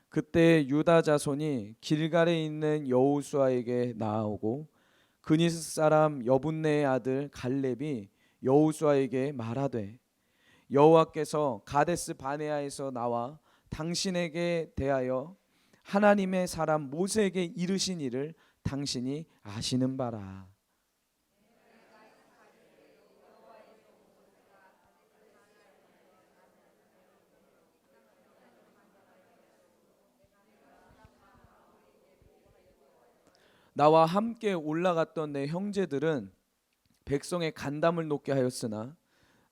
그때 유다 자손이 길갈에 있는 여호수아에게 나아오고 그니스 사람 여분네의 아들 갈렙이 여호수아에게 말하되 여호와께서 가데스 바네아에서 나와 당신에게 대하여 하나님의 사람 모세에게 이르신 일을 당신이 아시는 바라. 나와 함께 올라갔던 내 형제들은 백성의 간담을 높게 하였으나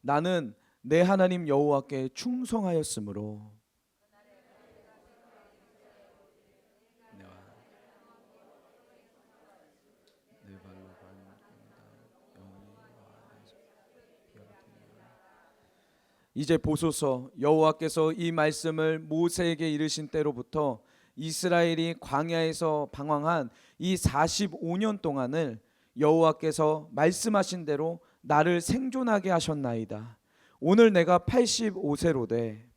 나는 내 하나님 여호와께 충성하였으므로 이제 보소서 여호와께서 이 말씀을 모세에게 이르신 때로부터 이스라엘이 광야에서 방황한 이 45년 동안을 여호와께서 말씀하신 대로 나를 생존하게 하셨나이다. 오늘 내가 85세로 돼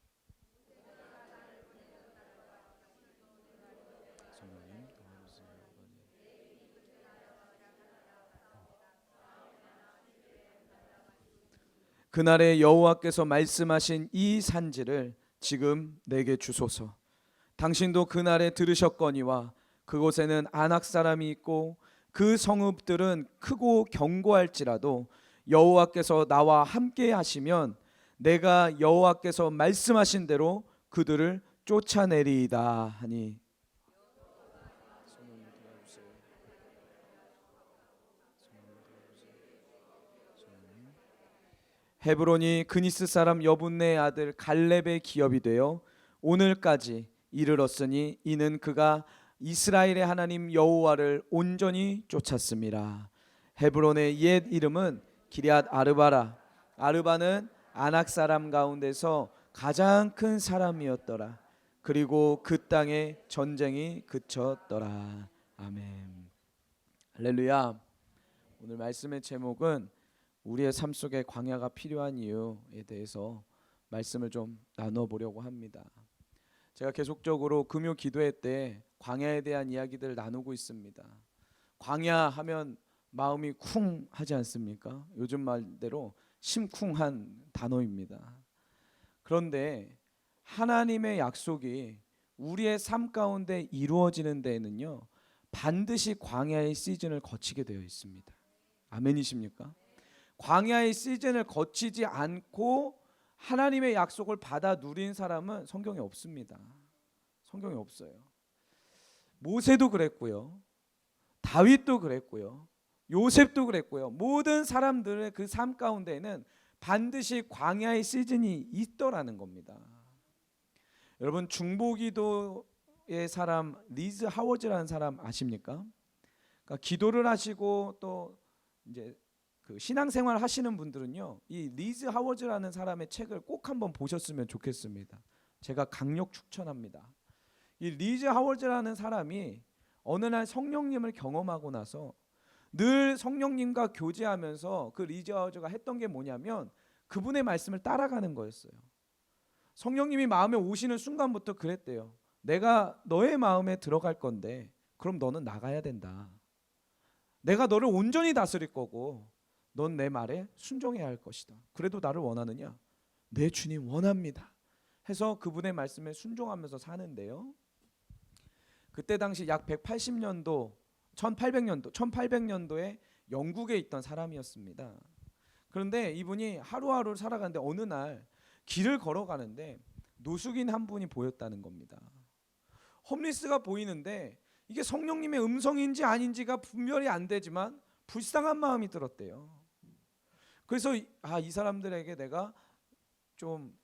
그날에 여호와께서 말씀하신 이 산지를 지금 내게 주소서. 당신도 그날에 들으셨거니와 그곳에는 아낙 사람이 있고 그 성읍들은 크고 견고할지라도 여호와께서 나와 함께 하시면 내가 여호와께서 말씀하신 대로 그들을 쫓아내리이다 하니 헤브론이 그니스 사람 여분네의 아들 갈렙의 기업이 되어 오늘까지 이르렀으니 이는 그가 이스라엘의 하나님 여호와를 온전히 쫓았습니다. 헤브론의 옛 이름은 기럇 아르바라. 아르바는 아낙 사람 가운데서 가장 큰 사람이었더라. 그리고 그 땅에 전쟁이 그쳤더라. 아멘. 할렐루야. 오늘 말씀의 제목은 우리의 삶 속에 광야가 필요한 이유에 대해서 말씀을 좀 나눠 보려고 합니다. 제가 계속적으로 금요 기도회 때 광야에 대한 이야기들을 나누고 있습니다. 광야 하면 마음이 쿵 하지 않습니까? 요즘 말대로 심쿵한 단어입니다. 그런데 하나님의 약속이 우리의 삶 가운데 이루어지는 데에는요 반드시 광야의 시즌을 거치게 되어 있습니다. 아멘이십니까? 광야의 시즌을 거치지 않고 하나님의 약속을 받아 누린 사람은 성경에 없습니다. 성경에 없어요. 모세도 그랬고요. 다윗도 그랬고요. 요셉도 그랬고요. 모든 사람들의 그 삶 가운데에는 반드시 광야의 시즌이 있더라는 겁니다. 여러분 중보기도의 사람 리즈 하워즈라는 사람 아십니까? 그러니까 기도를 하시고 또 이제 그 신앙생활 하시는 분들은요 이 리즈 하워즈라는 사람의 책을 꼭 한번 보셨으면 좋겠습니다. 제가 강력 추천합니다. 이 리즈 하워즈라는 사람이 어느 날 성령님을 경험하고 나서 늘 성령님과 교제하면서 그 리즈 하워즈가 했던 게 뭐냐면 그분의 말씀을 따라가는 거였어요. 성령님이 마음에 오시는 순간부터 그랬대요. 내가 너의 마음에 들어갈 건데 그럼 너는 나가야 된다. 내가 너를 온전히 다스릴 거고 넌 내 말에 순종해야 할 것이다. 그래도 나를 원하느냐? 내 주님 원합니다. 해서 그분의 말씀에 순종하면서 사는데요. 그때 당시 약 180년도 1800년도에 영국에 있던 사람이었습니다. 그런데 이분이 하루하루를 살아가는데 어느 날 길을 걸어가는데 노숙인 한 분이 보였다는 겁니다. 홈리스가 보이는데 이게 성령님의 음성인지 아닌지가 분별이 안 되지만 불쌍한 마음이 들었대요. 그래서 이 사람들에게 내가 좀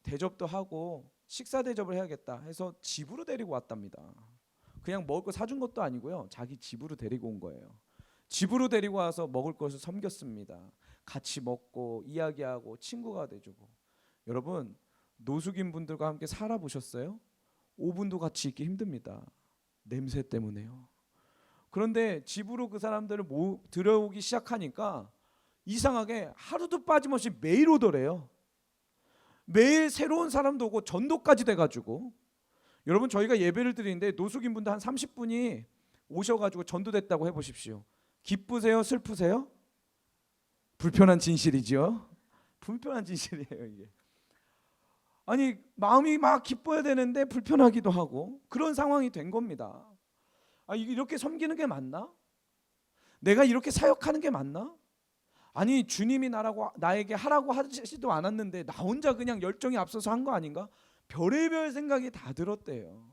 대접도 하고 식사 대접을 해야겠다 해서 집으로 데리고 왔답니다. 그냥 먹을 거 사준 것도 아니고요. 자기 집으로 데리고 온 거예요. 집으로 데리고 와서 먹을 것을 섬겼습니다. 같이 먹고 이야기하고 친구가 돼주고. 여러분 노숙인 분들과 함께 살아보셨어요? 5분도 같이 있기 힘듭니다. 냄새 때문에요. 그런데 집으로 그 사람들을 들여오기 시작하니까 이상하게 하루도 빠짐없이 매일 오더래요. 매일 새로운 사람도 오고 전도까지 돼가지고 여러분 저희가 예배를 드리는데 노숙인 분들 한 30분이 오셔가지고 전도됐다고 해보십시오. 기쁘세요? 슬프세요? 불편한 진실이죠. 불편한 진실이에요 이게. 아니 마음이 막 기뻐야 되는데 불편하기도 하고 그런 상황이 된 겁니다. 아 이게 이렇게 섬기는 게 맞나? 내가 이렇게 사역하는 게 맞나? 아니 주님이 나에게 하라고 하지도 않았는데 나 혼자 그냥 열정이 앞서서 한 거 아닌가? 별의별 생각이 다 들었대요.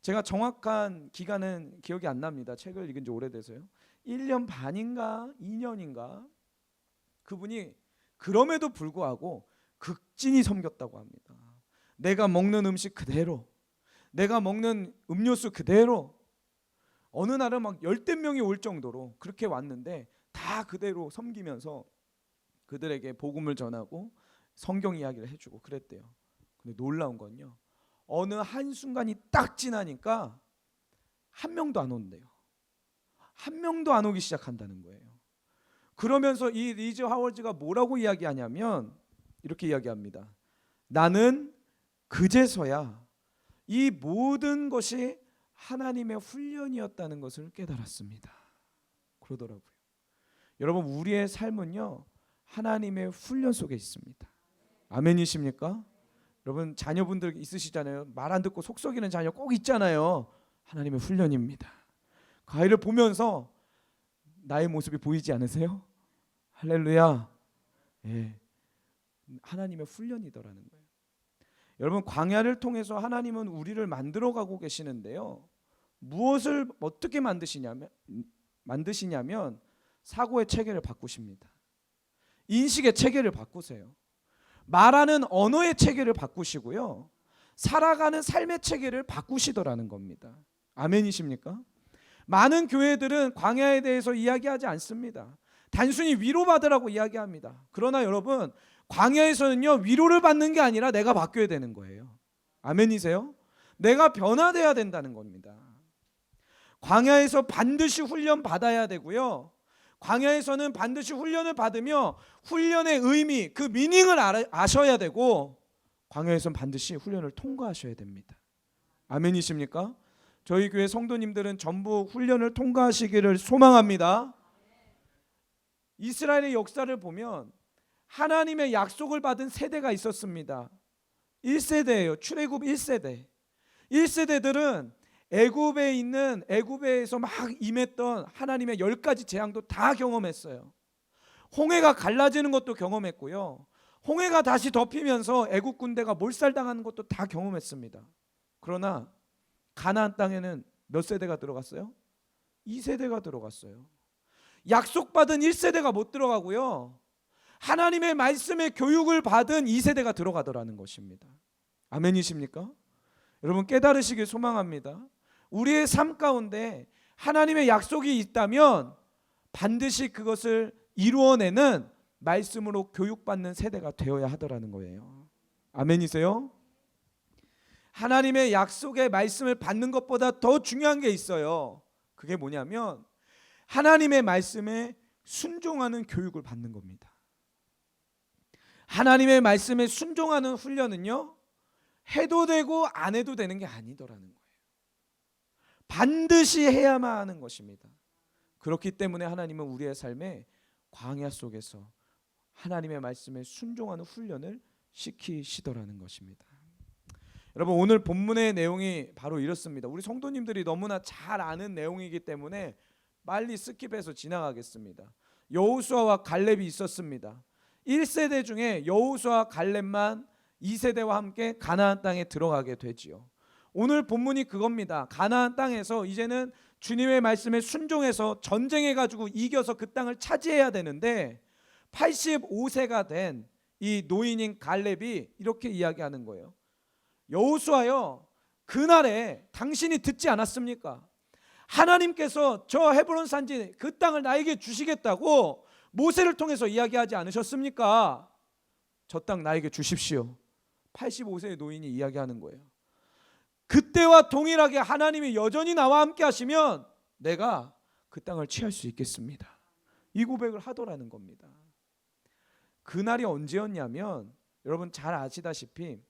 제가 정확한 기간은 기억이 안 납니다. 책을 읽은 지 오래돼서요. 1년 반인가 2년인가 그분이 그럼에도 불구하고 극진히 섬겼다고 합니다. 내가 먹는 음식 그대로, 내가 먹는 음료수 그대로, 어느 날은 막 10대 명이 올 정도로 그렇게 왔는데 다 그대로 섬기면서 그들에게 복음을 전하고 성경 이야기를 해주고 그랬대요. 근데 놀라운 건요, 어느 한순간이 딱 지나니까 한 명도 안 온대요. 한 명도 안 오기 시작한다는 거예요. 그러면서 이 리즈 하월즈가 뭐라고 이야기하냐면 이렇게 이야기합니다. 나는 그제서야 이 모든 것이 하나님의 훈련이었다는 것을 깨달았습니다. 그러더라고요. 여러분 우리의 삶은요 하나님의 훈련 속에 있습니다. 아멘이십니까? 여러분 자녀분들 있으시잖아요. 말 안 듣고 속 썩이는 자녀 꼭 있잖아요. 하나님의 훈련입니다. 그 아이를 보면서 나의 모습이 보이지 않으세요? 할렐루야. 예, 하나님의 훈련이더라는 거예요. 여러분 광야를 통해서 하나님은 우리를 만들어가고 계시는데요. 무엇을 어떻게 만드시냐면 사고의 체계를 바꾸십니다. 인식의 체계를 바꾸세요. 말하는 언어의 체계를 바꾸시고요. 살아가는 삶의 체계를 바꾸시더라는 겁니다. 아멘이십니까? 많은 교회들은 광야에 대해서 이야기하지 않습니다. 단순히 위로받으라고 이야기합니다. 그러나 여러분 광야에서는요 위로를 받는 게 아니라 내가 바뀌어야 되는 거예요. 아멘이세요? 내가 변화돼야 된다는 겁니다. 광야에서 반드시 훈련 받아야 되고요. 광야에서는 반드시 훈련을 받으며 훈련의 의미, 그 미닝을 아셔야 되고 광야에서는 반드시 훈련을 통과하셔야 됩니다. 아멘이십니까? 저희 교회 성도님들은 전부 훈련을 통과하시기를 소망합니다. 이스라엘의 역사를 보면 하나님의 약속을 받은 세대가 있었습니다. 1세대예요. 출애굽 1세대. 1세대들은 애굽에서 막 임했던 하나님의 10가지 재앙도 다 경험했어요. 홍해가 갈라지는 것도 경험했고요. 홍해가 다시 덮이면서 애굽 군대가 몰살당하는 것도 다 경험했습니다. 그러나 가나안 땅에는 몇 세대가 들어갔어요? 2세대가 들어갔어요. 약속받은 1세대가 못 들어가고요. 하나님의 말씀의 교육을 받은 2세대가 들어가더라는 것입니다. 아멘이십니까? 여러분 깨달으시길 소망합니다. 우리의 삶 가운데 하나님의 약속이 있다면 반드시 그것을 이루어내는 말씀으로 교육받는 세대가 되어야 하더라는 거예요. 아멘이세요? 하나님의 약속의 말씀을 받는 것보다 더 중요한 게 있어요. 그게 뭐냐면 하나님의 말씀에 순종하는 교육을 받는 겁니다. 하나님의 말씀에 순종하는 훈련은요 해도 되고 안 해도 되는 게 아니더라는 거예요. 반드시 해야만 하는 것입니다. 그렇기 때문에 하나님은 우리의 삶에 광야 속에서 하나님의 말씀에 순종하는 훈련을 시키시더라는 것입니다. 여러분 오늘 본문의 내용이 바로 이렇습니다. 우리 성도님들이 너무나 잘 아는 내용이기 때문에 빨리 스킵해서 지나가겠습니다. 여호수아와 갈렙이 있었습니다. 1세대 중에 여호수아 갈렙만 2세대와 함께 가나안 땅에 들어가게 되지요. 오늘 본문이 그겁니다. 가나안 땅에서 이제는 주님의 말씀에 순종해서 전쟁해가지고 이겨서 그 땅을 차지해야 되는데 85세가 된 이 노인인 갈렙이 이렇게 이야기하는 거예요. 여호수아여, 그날에 당신이 듣지 않았습니까? 하나님께서 저 헤브론 산지 그 땅을 나에게 주시겠다고 모세를 통해서 이야기하지 않으셨습니까? 저 땅 나에게 주십시오. 85세의 노인이 이야기하는 거예요. 그때와 동일하게 하나님이 여전히 나와 함께 하시면 내가 그 땅을 취할 수 있겠습니다. 이 고백을 하더라는 겁니다. 그날이 언제였냐면 여러분 잘 아시다시피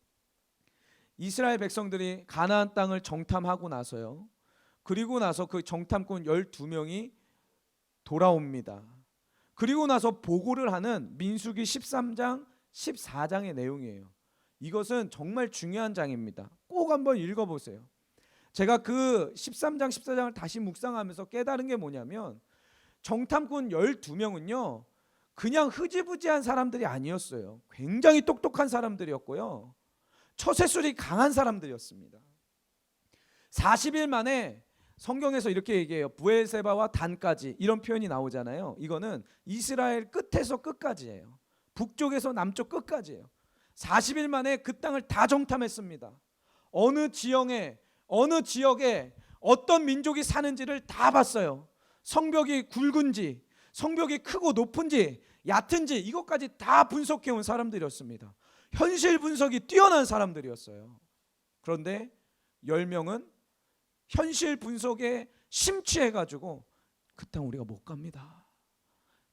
이스라엘 백성들이 가나안 땅을 정탐하고 나서요. 그리고 나서 그 정탐꾼 12명이 돌아옵니다. 그리고 나서 보고를 하는 민수기 13장, 14장의 내용이에요. 이것은 정말 중요한 장입니다. 꼭 한번 읽어보세요. 제가 그 13장, 14장을 다시 묵상하면서 깨달은 게 뭐냐면 정탐꾼 12명은요. 그냥 흐지부지한 사람들이 아니었어요. 굉장히 똑똑한 사람들이었고요. 처세술이 강한 사람들이었습니다. 40일 만에 성경에서 이렇게 얘기해요. 브엘세바와 단까지 이런 표현이 나오잖아요. 이거는 이스라엘 끝에서 끝까지예요. 북쪽에서 남쪽 끝까지예요. 40일 만에 그 땅을 다 정탐했습니다. 어느 지역에 어떤 민족이 사는지를 다 봤어요. 성벽이 굵은지, 성벽이 크고 높은지, 얕은지 이것까지 다 분석해 온 사람들이었습니다. 현실 분석이 뛰어난 사람들이었어요. 그런데 10명은 현실 분석에 심취해가지고 그 땅 우리가 못 갑니다.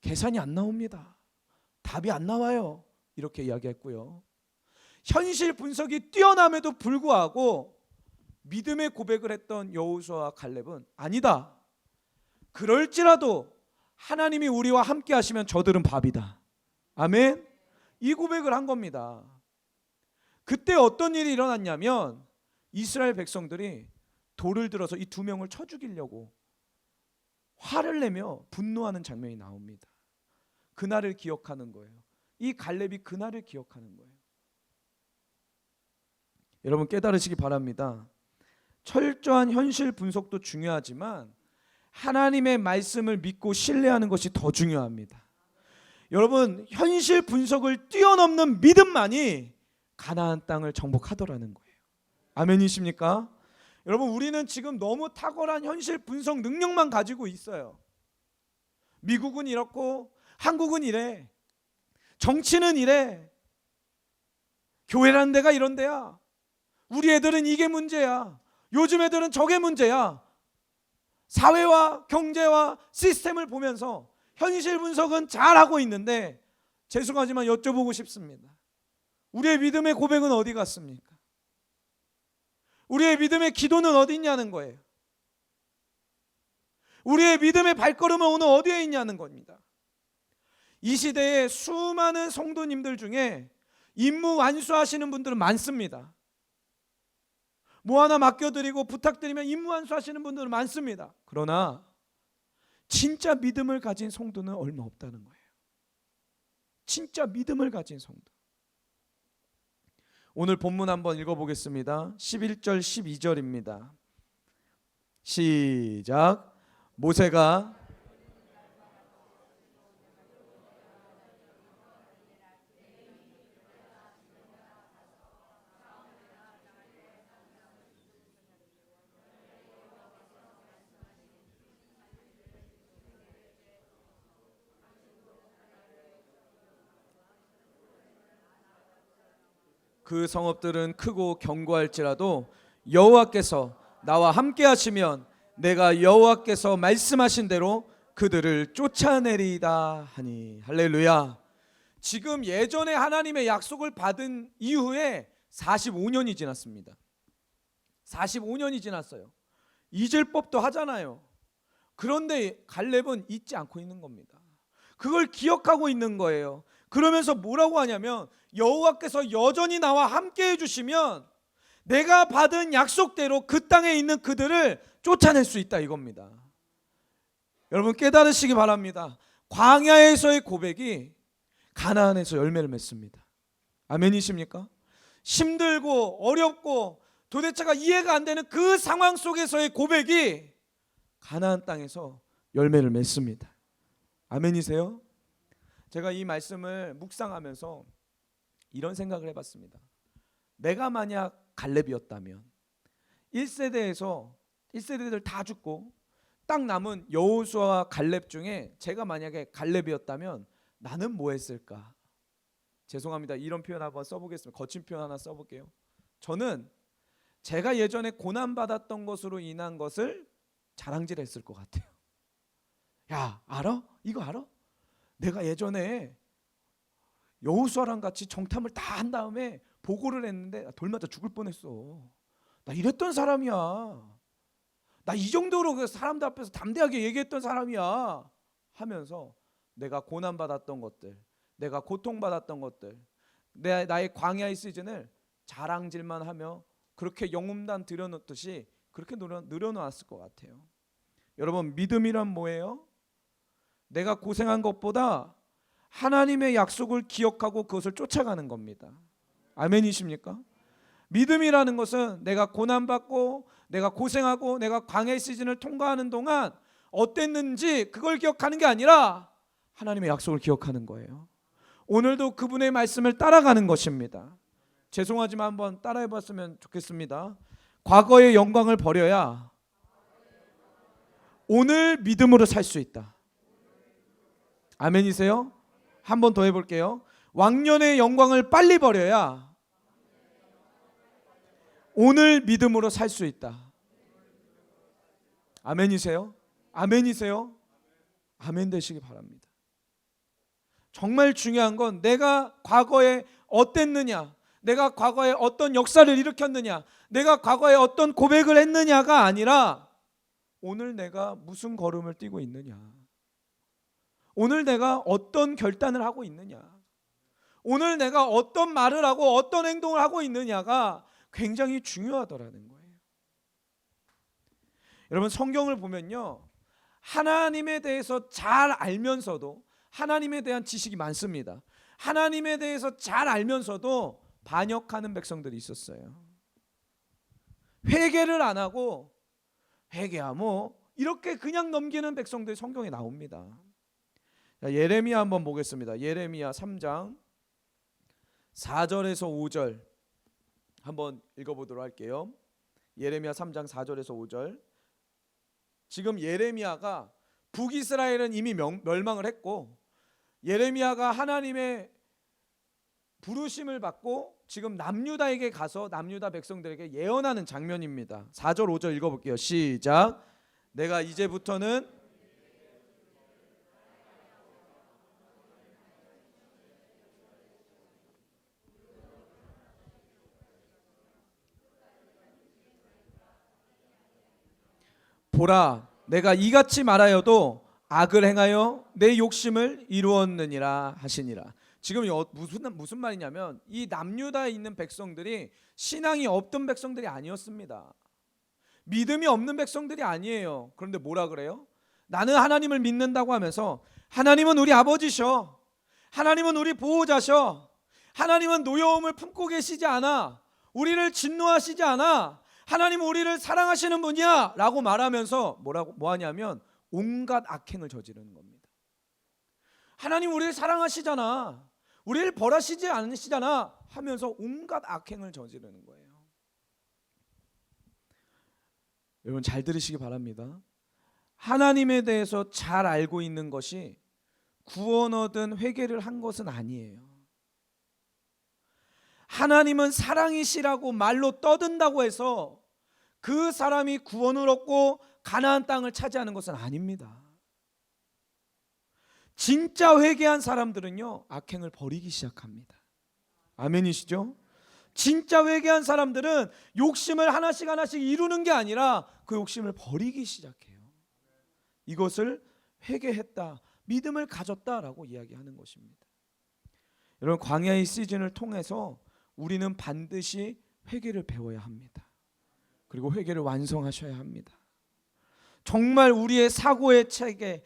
계산이 안 나옵니다. 답이 안 나와요. 이렇게 이야기했고요. 현실 분석이 뛰어남에도 불구하고 믿음의 고백을 했던 여호수아와 갈렙은 아니다. 그럴지라도 하나님이 우리와 함께 하시면 저들은 밥이다. 아멘. 이 고백을 한 겁니다. 그때 어떤 일이 일어났냐면 이스라엘 백성들이 돌을 들어서 이 2명을 쳐 죽이려고 화를 내며 분노하는 장면이 나옵니다. 그날을 기억하는 거예요. 이 갈렙이 그날을 기억하는 거예요. 여러분 깨달으시기 바랍니다. 철저한 현실 분석도 중요하지만 하나님의 말씀을 믿고 신뢰하는 것이 더 중요합니다. 여러분 현실 분석을 뛰어넘는 믿음만이 가나안 땅을 정복하더라는 거예요. 아멘이십니까? 여러분 우리는 지금 너무 탁월한 현실 분석 능력만 가지고 있어요. 미국은 이렇고 한국은 이래, 정치는 이래, 교회라는 데가 이런 데야, 우리 애들은 이게 문제야, 요즘 애들은 저게 문제야. 사회와 경제와 시스템을 보면서 현실 분석은 잘하고 있는데 죄송하지만 여쭤보고 싶습니다. 우리의 믿음의 고백은 어디 갔습니까? 우리의 믿음의 기도는 어디 있냐는 거예요. 우리의 믿음의 발걸음은 오늘 어디에 있냐는 겁니다. 이 시대에 수많은 성도님들 중에 임무 완수하시는 분들은 많습니다. 뭐 하나 맡겨드리고 부탁드리면 임무 완수하시는 분들은 많습니다. 그러나 진짜 믿음을 가진 성도는 얼마 없다는 거예요. 진짜 믿음을 가진 성도. 오늘 본문 한번 읽어보겠습니다. 11절 12절입니다. 시작. 모세가 그 성읍들은 크고 견고할지라도 여호와께서 나와 함께 하시면 내가 여호와께서 말씀하신 대로 그들을 쫓아내리이다 하니. 할렐루야. 지금 예전에 하나님의 약속을 받은 이후에 45년이 지났습니다. 45년이 지났어요. 잊을 법도 하잖아요. 그런데 갈렙은 잊지 않고 있는 겁니다. 그걸 기억하고 있는 거예요. 그러면서 뭐라고 하냐면 여호와께서 여전히 나와 함께 해주시면 내가 받은 약속대로 그 땅에 있는 그들을 쫓아낼 수 있다 이겁니다. 여러분 깨달으시기 바랍니다. 광야에서의 고백이 가나안에서 열매를 맺습니다. 아멘이십니까? 힘들고 어렵고 도대체가 이해가 안 되는 그 상황 속에서의 고백이 가나안 땅에서 열매를 맺습니다. 아멘이세요? 제가 이 말씀을 묵상하면서 이런 생각을 해봤습니다. 내가 만약 갈렙이었다면 1세대들 다 죽고 딱 남은 여호수아와 갈렙 중에 제가 만약에 갈렙이었다면 나는 뭐 했을까? 죄송합니다. 이런 표현 한번 써보겠습니다. 거친 표현 하나 써볼게요. 저는 제가 예전에 고난받았던 것으로 인한 것을 자랑질했을 것 같아요. 야, 알아? 이거 알아? 내가 예전에 여호수아랑 같이 정탐을 다 한 다음에 보고를 했는데 돌 맞아 죽을 뻔했어. 나 이랬던 사람이야. 나 이 정도로 그 사람들 앞에서 담대하게 얘기했던 사람이야 하면서 내가 고난받았던 것들, 내가 고통받았던 것들, 나의 광야의 시즌을 자랑질만 하며 그렇게 영웅단 들여놓듯이 그렇게 늘어놨을 것 같아요. 여러분, 믿음이란 뭐예요? 내가 고생한 것보다 하나님의 약속을 기억하고 그것을 쫓아가는 겁니다. 아멘이십니까? 믿음이라는 것은 내가 고난받고 내가 고생하고 내가 광야의 시즌을 통과하는 동안 어땠는지 그걸 기억하는 게 아니라 하나님의 약속을 기억하는 거예요. 오늘도 그분의 말씀을 따라가는 것입니다. 죄송하지만 한번 따라해봤으면 좋겠습니다. 과거의 영광을 버려야 오늘 믿음으로 살 수 있다. 아멘이세요? 한 번 더 해볼게요. 왕년의 영광을 빨리 버려야 오늘 믿음으로 살 수 있다. 아멘이세요? 아멘이세요? 아멘 되시기 바랍니다. 정말 중요한 건 내가 과거에 어땠느냐, 내가 과거에 어떤 역사를 일으켰느냐, 내가 과거에 어떤 고백을 했느냐가 아니라 오늘 내가 무슨 걸음을 뛰고 있느냐, 오늘 내가 어떤 결단을 하고 있느냐, 오늘 내가 어떤 말을 하고 어떤 행동을 하고 있느냐가 굉장히 중요하더라는 거예요. 여러분, 성경을 보면요, 하나님에 대해서 잘 알면서도, 하나님에 대한 지식이 많습니다. 하나님에 대해서 잘 알면서도 반역하는 백성들이 있었어요. 회개를 안 하고 회개야 뭐 이렇게 그냥 넘기는 백성들이 성경에 나옵니다. 예레미야 한번 보겠습니다. 예레미야 3장 4절에서 5절 한번 읽어보도록 할게요. 예레미야 3장 4절에서 5절. 지금 예레미야가 북이스라엘은 이미 멸망을 했고 예레미야가 하나님의 부르심을 받고 지금 남유다에게 가서 남유다 백성들에게 예언하는 장면입니다. 4절 5절 읽어볼게요. 시작. 내가 이제부터는 보라, 내가 이같이 말하여도 악을 행하여 내 욕심을 이루었느니라 하시니라. 지금 무슨 말이냐면 이 남유다에 있는 백성들이 신앙이 없던 백성들이 아니었습니다. 믿음이 없는 백성들이 아니에요. 그런데 뭐라 그래요? 나는 하나님을 믿는다고 하면서 하나님은 우리 아버지셔, 하나님은 우리 보호자셔, 하나님은 노여움을 품고 계시지 않아, 우리를 진노하시지 않아, 하나님은 우리를 사랑하시는 분이야 라고 말하면서 뭐하냐면 온갖 악행을 저지르는 겁니다. 하나님 우리를 사랑하시잖아, 우리를 벌하시지 않으시잖아 하면서 온갖 악행을 저지르는 거예요. 여러분, 잘 들으시기 바랍니다. 하나님에 대해서 잘 알고 있는 것이 구원 얻은 회개를 한 것은 아니에요. 하나님은 사랑이시라고 말로 떠든다고 해서 그 사람이 구원을 얻고 가나안 땅을 차지하는 것은 아닙니다. 진짜 회개한 사람들은요, 악행을 버리기 시작합니다. 아멘이시죠? 진짜 회개한 사람들은 욕심을 하나씩 하나씩 이루는 게 아니라 그 욕심을 버리기 시작해요. 이것을 회개했다, 믿음을 가졌다라고 이야기하는 것입니다. 여러분, 광야의 시즌을 통해서 우리는 반드시 회개를 배워야 합니다. 그리고 회개를 완성하셔야 합니다. 정말 우리의 사고의 체계,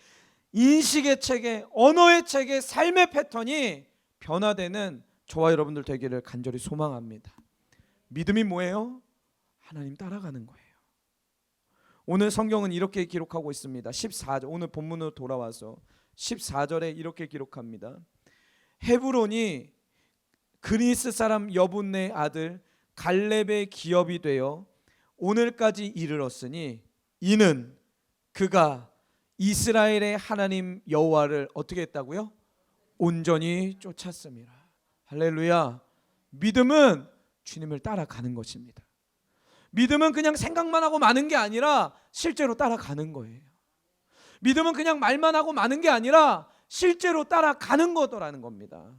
인식의 체계, 언어의 체계, 삶의 패턴이 변화되는 저와 여러분들 되기를 간절히 소망합니다. 믿음이 뭐예요? 하나님 따라가는 거예요. 오늘 성경은 이렇게 기록하고 있습니다. 14절, 오늘 본문으로 돌아와서 14절에 이렇게 기록합니다. 헤브론이 그니스 사람 여분네 아들 갈렙의 기업이 되어 오늘까지 이르렀으니 이는 그가 이스라엘의 하나님 여호와를 어떻게 했다고요? 온전히 쫓았습니다. 할렐루야. 믿음은 주님을 따라가는 것입니다. 믿음은 그냥 생각만 하고 마는 게 아니라 실제로 따라가는 거예요. 믿음은 그냥 말만 하고 마는 게 아니라 실제로 따라가는 거더라는 겁니다.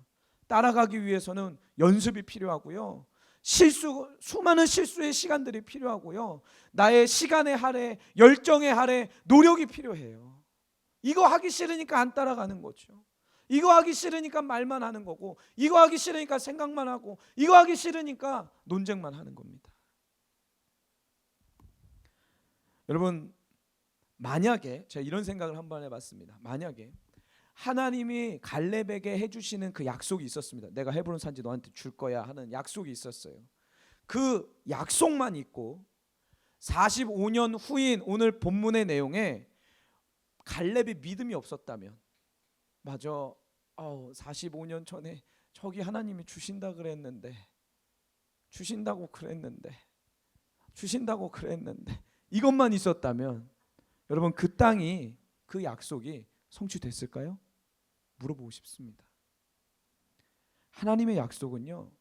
따라가기 위해서는 연습이 필요하고요. 수많은 실수의 시간들이 필요하고요. 나의 시간의 할애, 열정의 할애, 노력이 필요해요. 이거 하기 싫으니까 안 따라가는 거죠. 이거 하기 싫으니까 말만 하는 거고, 이거 하기 싫으니까 생각만 하고, 이거 하기 싫으니까 논쟁만 하는 겁니다. 여러분, 만약에 제가 이런 생각을 한번 해봤습니다. 만약에 하나님이 갈렙에게 해주시는 그 약속이 있었습니다. 내가 헤브론 산지 너한테 줄 거야 하는 약속이 있었어요. 그 약속만 있고 45년 후인 오늘 본문의 내용에 갈렙이 믿음이 없었다면, 맞아, 45년 전에 저기 하나님이 주신다고 그랬는데 이것만 있었다면, 여러분, 그 땅이, 그 약속이 성취됐을까요? 물어보고 싶습니다. 하나님의 약속은요,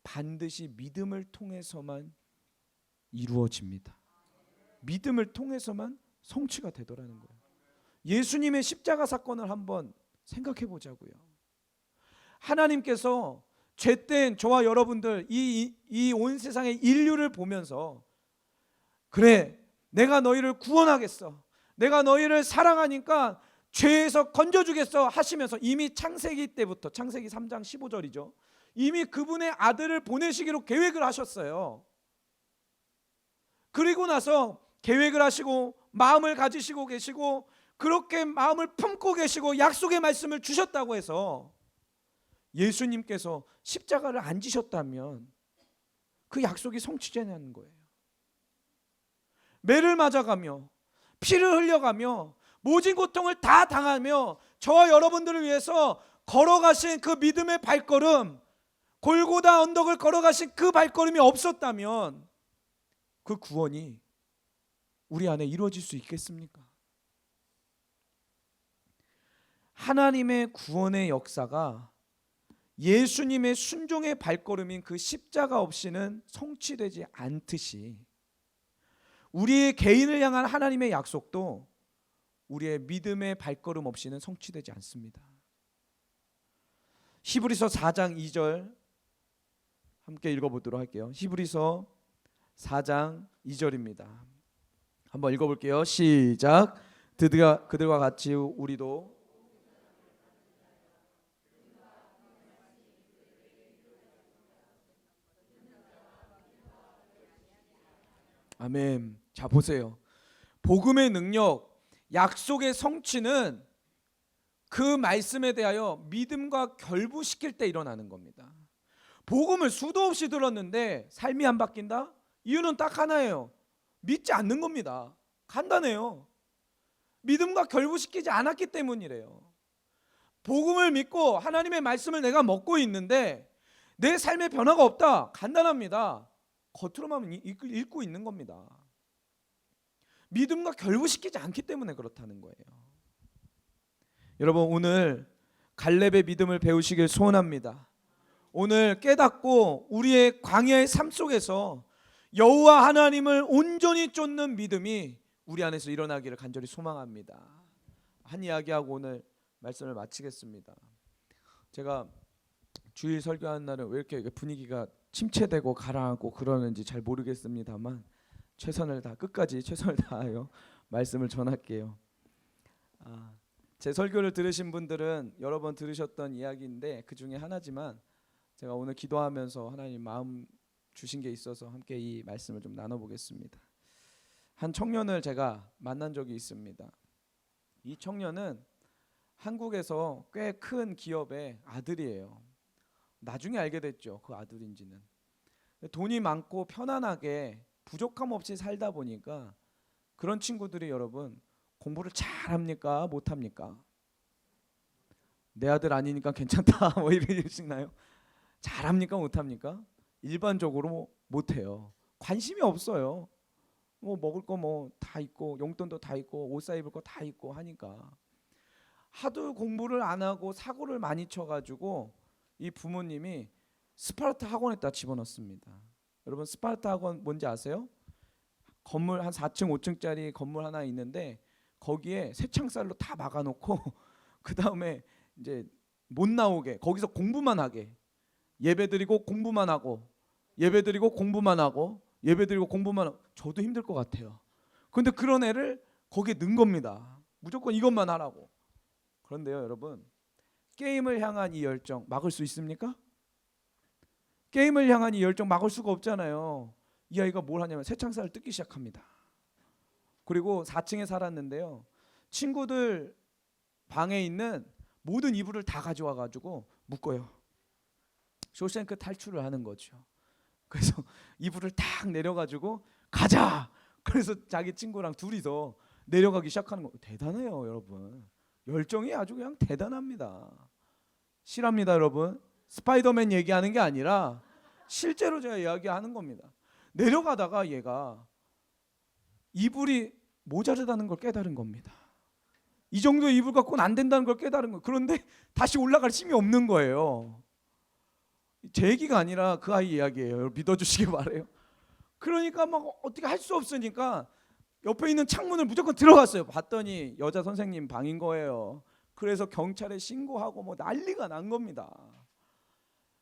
반드시 믿음을 통해서만 이루어집니다. 믿음을 통해서만 성취가 되더라는 거예요. 예수님의 십자가 사건을 한번 생각해 보자고요. 하나님께서 죄된 저와 여러분들, 이 온 세상의 인류를 보면서, 그래, 내가 너희를 구원하겠어, 내가 너희를 사랑하니까 죄에서 건져주겠어 하시면서 이미 창세기 때부터, 창세기 3장 15절이죠. 이미 그분의 아들을 보내시기로 계획을 하셨어요. 그리고 나서 계획을 하시고 마음을 가지시고 계시고, 그렇게 마음을 품고 계시고 약속의 말씀을 주셨다고 해서 예수님께서 십자가를 안 지셨다면 그 약속이 성취되냐는 거예요. 매를 맞아가며 피를 흘려가며 모진 고통을 다 당하며 저와 여러분들을 위해서 걸어가신 그 믿음의 발걸음, 골고다 언덕을 걸어가신 그 발걸음이 없었다면 그 구원이 우리 안에 이루어질 수 있겠습니까? 하나님의 구원의 역사가 예수님의 순종의 발걸음인 그 십자가 없이는 성취되지 않듯이, 우리의 개인을 향한 하나님의 약속도 우리의 믿음의 발걸음 없이는 성취되지 않습니다. 히브리서 4장 2절 함께 읽어보도록 할게요. 히브리서 4장 2절입니다. 한번 읽어볼게요. 시작. 그들과 같이 우리도 아멘. 자, 보세요. 복음의 능력, 약속의 성취는 그 말씀에 대하여 믿음과 결부시킬 때 일어나는 겁니다. 복음을 수도 없이 들었는데 삶이 안 바뀐다? 이유는 딱 하나예요. 믿지 않는 겁니다. 간단해요. 믿음과 결부시키지 않았기 때문이래요. 복음을 믿고 하나님의 말씀을 내가 먹고 있는데 내 삶에 변화가 없다. 간단합니다. 겉으로만 읽고 있는 겁니다. 믿음과 결부시키지 않기 때문에 그렇다는 거예요. 여러분, 오늘 갈렙의 믿음을 배우시길 소원합니다. 오늘 깨닫고 우리의 광야의 삶 속에서 여호와 하나님을 온전히 쫓는 믿음이 우리 안에서 일어나기를 간절히 소망합니다. 한 이야기하고 오늘 말씀을 마치겠습니다. 제가 주일 설교하는 날은 왜 이렇게 분위기가 침체되고 가라앉고 그러는지 잘 모르겠습니다만 끝까지 최선을 다하여 말씀을 전할게요. 제 설교를 들으신 분들은 여러 번 들으셨던 이야기인데 그 중에 하나지만, 제가 오늘 기도하면서 하나님 마음 주신 게 있어서 함께 이 말씀을 좀 나눠보겠습니다. 한 청년을 제가 만난 적이 있습니다. 이 청년은 한국에서 꽤 큰 기업의 아들이에요. 나중에 알게 됐죠, 그 아들인지는. 돈이 많고 편안하게 부족함 없이 살다 보니까 그런 친구들이, 여러분, 공부를 잘합니까? 못합니까? 내 아들 아니니까 괜찮다 뭐 이러시나요? 잘합니까? 못합니까? 일반적으로 못해요. 관심이 없어요. 뭐 먹을 거 뭐 다 있고 용돈도 다 있고 옷 사 입을 거 다 있고 하니까 하도 공부를 안 하고 사고를 많이 쳐가지고 이 부모님이 스파르타 학원에다 집어넣습니다. 여러분, 스파르타 학원 뭔지 아세요? 건물 한 4층 5층짜리 건물 하나 있는데 거기에 쇠창살로 다 막아놓고 그 다음에 이제 못 나오게, 거기서 공부만 하게, 예배드리고 공부만 하고, 예배드리고 공부만 하고, 예배드리고 공부만 하고. 저도 힘들 것 같아요. 근데 그런 애를 거기에 넣은 겁니다. 무조건 이것만 하라고. 그런데요 여러분, 게임을 향한 이 열정 막을 수 있습니까? 게임을 향한 이 열정 막을 수가 없잖아요. 이 아이가 뭘 하냐면 새창살을 뜯기 시작합니다. 그리고 4층에 살았는데요, 친구들 방에 있는 모든 이불을 다 가져와 가지고 묶어요. 쇼생크 탈출을 하는 거죠. 그래서 이불을 딱 내려가지고 가자. 그래서 자기 친구랑 둘이서 내려가기 시작하는 거. 대단해요 여러분. 열정이 아주 그냥 대단합니다. 실합니다 여러분. 스파이더맨 얘기하는 게 아니라 실제로 제가 이야기하는 겁니다. 내려가다가 얘가 이불이 모자르다는 걸 깨달은 겁니다. 이 정도의 이불 갖고는 안 된다는 걸 깨달은 거예요. 그런데 다시 올라갈 힘이 없는 거예요. 제 얘기가 아니라 그 아이 이야기예요. 믿어주시기 바래요. 그러니까 막 어떻게 할 수 없으니까 옆에 있는 창문을 무조건 들어갔어요. 봤더니 여자 선생님 방인 거예요. 그래서 경찰에 신고하고 뭐 난리가 난 겁니다.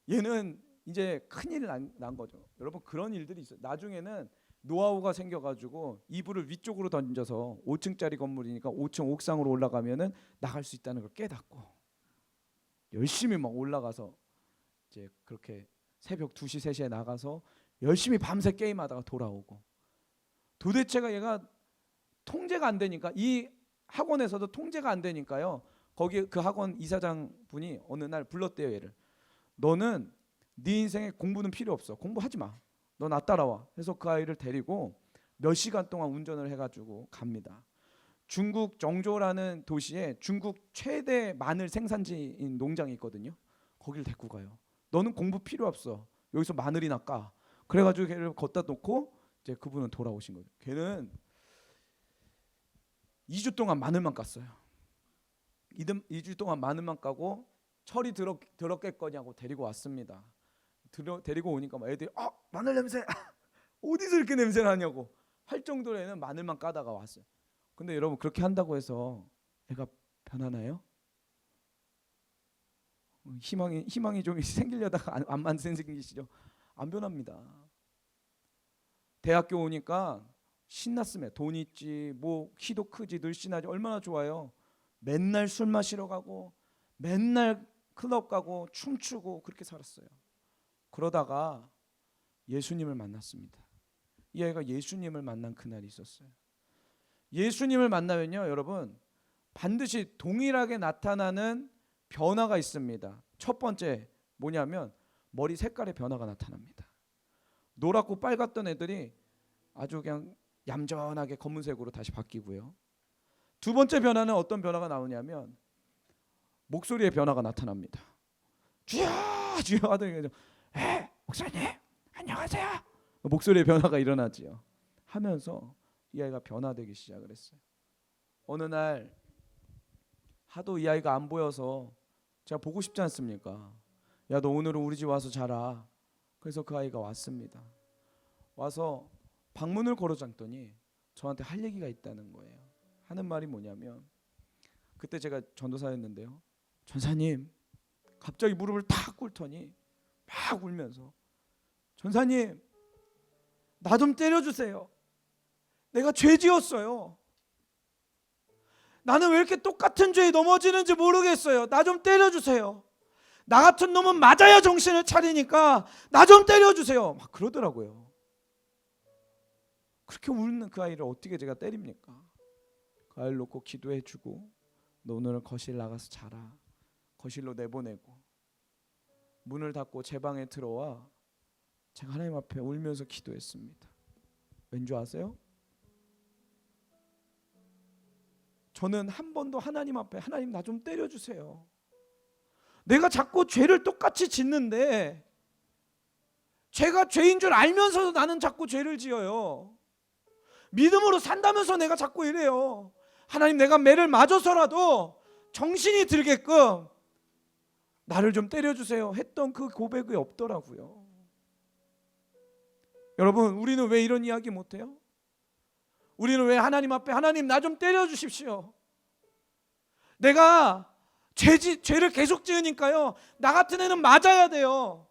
얘는 이제 큰일이 난 거죠. 여러분 그런 일들이 있어요. 나중에는 노하우가 생겨가지고 이불을 위쪽으로 던져서 5층짜리 건물이니까 5층 옥상으로 올라가면은 나갈 수 있다는 걸 깨닫고 열심히 막 올라가서 이제 그렇게 새벽 2시 3시에 나가서 열심히 밤새 게임하다가 돌아오고. 도대체가 얘가 통제가 안 되니까, 이 학원에서도 통제가 안 되니까요, 거기 그 학원 이사장 분이 어느 날 불렀대요 얘를. 너는 네 인생에 공부는 필요 없어. 공부하지 마. 너 나 따라와. 그래서 그 아이를 데리고 몇 시간 동안 운전을 해가지고 갑니다. 중국 정조라는 도시에 중국 최대 마늘 생산지인 농장이 있거든요. 거기를 데리고 가요. 너는 공부 필요 없어. 여기서 마늘이나 까. 그래가지고 걔를 걷다 놓고 이제 그분은 돌아오신 거죠. 걔는 2주 동안 마늘만 깠어요. 2주 동안 마늘만 까고 철이 들었겠거냐고 데리고 왔습니다. 데리고 오니까 막 애들이 마늘 냄새 어디서 이렇게 냄새 나냐고 할 정도로 애는 마늘만 까다가 왔어요. 근데 여러분 그렇게 한다고 해서 애가 변하나요? 희망이 좀 생기려다가 안 생기시죠? 안 변합니다. 대학교 오니까 신났으면 돈 있지, 뭐 키도 크지, 늘씬하지, 얼마나 좋아요. 맨날 술 마시러 가고 맨날 클럽 가고 춤추고 그렇게 살았어요. 그러다가 예수님을 만났습니다. 이 아이가 예수님을 만난 그날이 있었어요. 예수님을 만나면요 여러분, 반드시 동일하게 나타나는 변화가 있습니다. 첫 번째 뭐냐면 머리 색깔의 변화가 나타납니다. 노랗고 빨갛던 애들이 아주 그냥 얌전하게 검은색으로 다시 바뀌고요. 두 번째 변화는 어떤 변화가 나오냐면 목소리의 변화가 나타납니다. 주여 주여 하더니 목사님 안녕하세요. 목소리의 변화가 일어나지요. 하면서 이 아이가 변화되기 시작을 했어요. 어느 날 하도 이 아이가 안 보여서 제가 보고 싶지 않습니까? 야, 너 오늘은 우리 집 와서 자라. 그래서 그 아이가 왔습니다. 와서 방문을 걸어 잠더니 저한테 할 얘기가 있다는 거예요. 하는 말이 뭐냐면, 그때 제가 전도사였는데요, 전사님, 갑자기 무릎을 탁 꿇더니 막 울면서, 전사님 나 좀 때려주세요. 내가 죄 지었어요. 나는 왜 이렇게 똑같은 죄에 넘어지는지 모르겠어요. 나 좀 때려주세요. 나 같은 놈은 맞아야 정신을 차리니까 나 좀 때려주세요. 막 그러더라고요. 그렇게 울는 그 아이를 어떻게 제가 때립니까? 그 아이를 놓고 기도해주고, 너 오늘은 거실 나가서 자라. 거실로 내보내고 문을 닫고 제 방에 들어와 제가 하나님 앞에 울면서 기도했습니다. 왠지 아세요? 저는 한 번도 하나님 앞에, 하나님 나 좀 때려주세요. 내가 자꾸 죄를 똑같이 짓는데, 죄가 죄인 줄 알면서도 나는 자꾸 죄를 지어요. 믿음으로 산다면서 내가 자꾸 이래요. 하나님, 내가 매를 맞아서라도 정신이 들게끔 나를 좀 때려주세요 했던 그 고백이 없더라고요. 여러분, 우리는 왜 이런 이야기 못해요? 우리는 왜 하나님 앞에, 하나님 나 좀 때려주십시오, 내가 죄를 계속 지으니까요, 나 같은 애는 맞아야 돼요.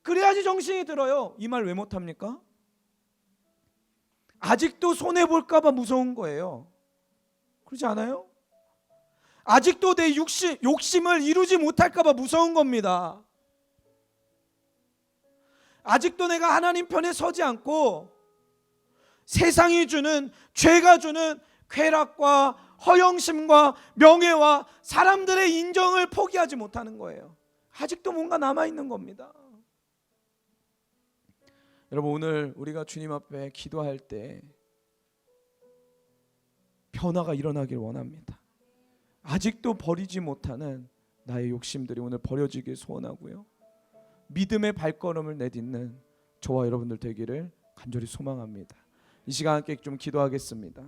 그래야지 정신이 들어요. 이 말 왜 못합니까? 아직도 손해볼까 봐 무서운 거예요. 그렇지 않아요? 아직도 내 욕심을 이루지 못할까 봐 무서운 겁니다. 아직도 내가 하나님 편에 서지 않고 세상이 주는, 죄가 주는 쾌락과 허영심과 명예와 사람들의 인정을 포기하지 못하는 거예요. 아직도 뭔가 남아있는 겁니다. 여러분, 오늘 우리가 주님 앞에 기도할 때 변화가 일어나길 원합니다. 아직도 버리지 못하는 나의 욕심들이 오늘 버려지길 소원하고요, 믿음의 발걸음을 내딛는 저와 여러분들 되기를 간절히 소망합니다. 이 시간 함께 좀 기도하겠습니다.